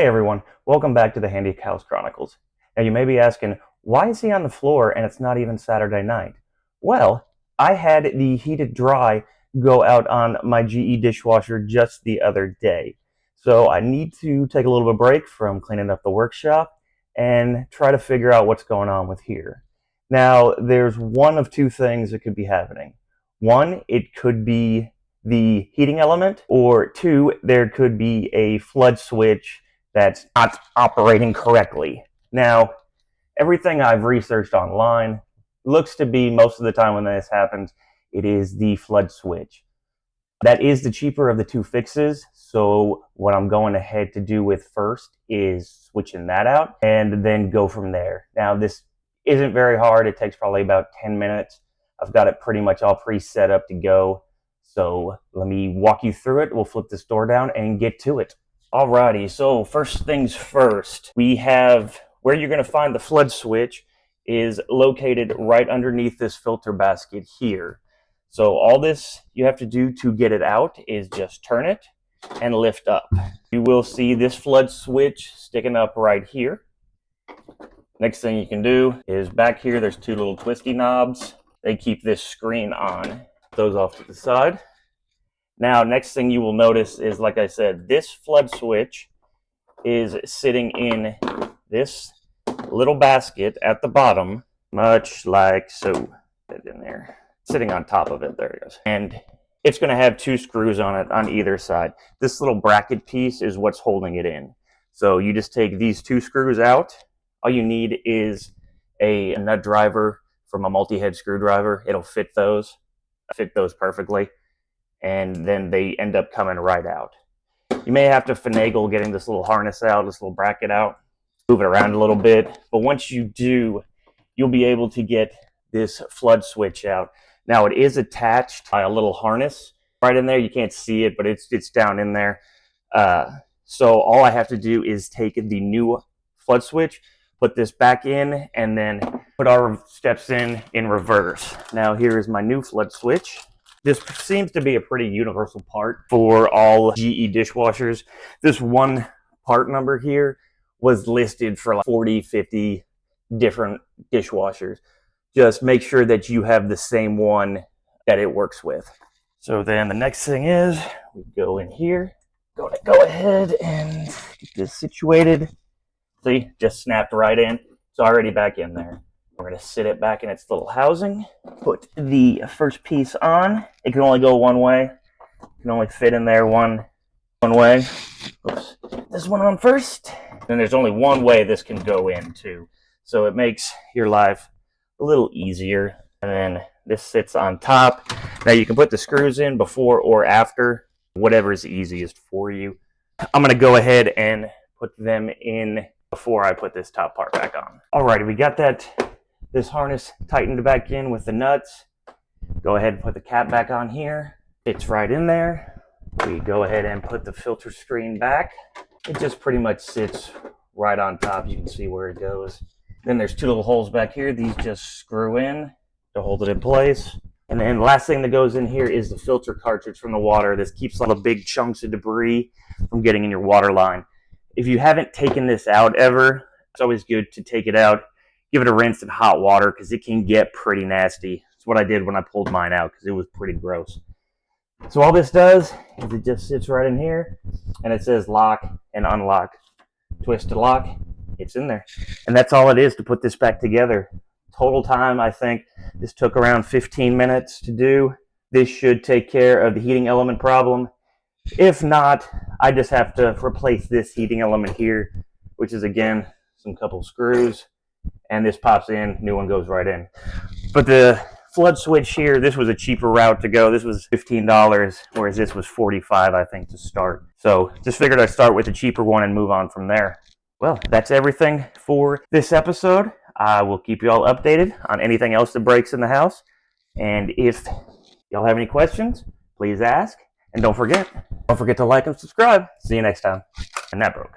Hey everyone, welcome back to the Handy House Chronicles. Now you may be asking, why is he on the floor and it's not even Saturday night? Well, I had the heated dry go out on my GE dishwasher just the other day. So I need to take a little bit of break from cleaning up the workshop and try to figure out what's going on with here. Now, there's one of two things that could be happening. One, it could be the heating element, or two, there could be a flood switch that's not operating correctly. Now, everything I've researched online looks to be, most of the time when this happens, it is the flood switch. That is the cheaper of the two fixes, so what I'm going ahead to do with first is switching that out and then go from there. Now, this isn't very hard. It takes probably about 10 minutes. I've got it pretty much all pre-set up to go. So let me walk you through it. We'll flip this door down and get to it. Alrighty, so first things first, we have where you're going to find the flood switch is located right underneath this filter basket here. So all this you have to do to get it out is just turn it and lift up. You will see this flood switch sticking up right here. Next thing you can do is back here, there's two little twisty knobs. They keep this screen on. Those off to the side. Now, next thing you will notice is, like I said, this flood switch is sitting in this little basket at the bottom, much like so. Put it in there, sitting on top of it. There it goes. And it's going to have two screws on it on either side. This little bracket piece is what's holding it in. So you just take these two screws out. All you need is a nut driver from a multi-head screwdriver. It'll fit those perfectly. And then they end up coming right out. You may have to finagle getting this little harness out, this little bracket out, move it around a little bit. But once you do, you'll be able to get this flood switch out. Now, it is attached by a little harness right in there. You can't see it, but it's down in there. So all I have to do is take the new flood switch, put this back in, and then put our steps in reverse. Now, here is my new flood switch. This seems to be a pretty universal part for all GE dishwashers. This one part number here was listed for like 40, 50 different dishwashers. Just make sure that you have the same one that it works with. So then the next thing is we go in here. Go ahead and get this situated. See, just snapped right in. It's already back in there. We're going to sit it back in its little housing. Put the first piece on. It can only go one way. It can only fit in there one way. Oops. This one on first. And there's only one way this can go in too. So it makes your life a little easier. And then this sits on top. Now you can put the screws in before or after, whatever is easiest for you. I'm going to go ahead and put them in before I put this top part back on. Alrighty, we got this harness tightened back in with the nuts. Go ahead and put the cap back on here. It's right in there. We go ahead and put the filter screen back. It just pretty much sits right on top. You can see where it goes. Then there's two little holes back here. These just screw in to hold it in place. And then last thing that goes in here is the filter cartridge from the water. This keeps all the big chunks of debris from getting in your water line. If you haven't taken this out ever, it's always good to take it out. Give it a rinse in hot water because it can get pretty nasty. That's what I did when I pulled mine out because it was pretty gross. So all this does is it just sits right in here and it says lock and unlock. Twist to lock, it's in there. And that's all it is to put this back together. Total time, I think this took around 15 minutes to do. This should take care of the heating element problem. If not, I just have to replace this heating element here, which is again, some couple screws. And this pops in, new one goes right in. But the flood switch here, this was a cheaper route to go. This was $15, whereas this was $45, I think, to start. So just figured I'd start with the cheaper one and move on from there. Well, that's everything for this episode. I will keep you all updated on anything else that breaks in the house. And if y'all have any questions, please ask. And don't forget to like and subscribe. See you next time. And that broke.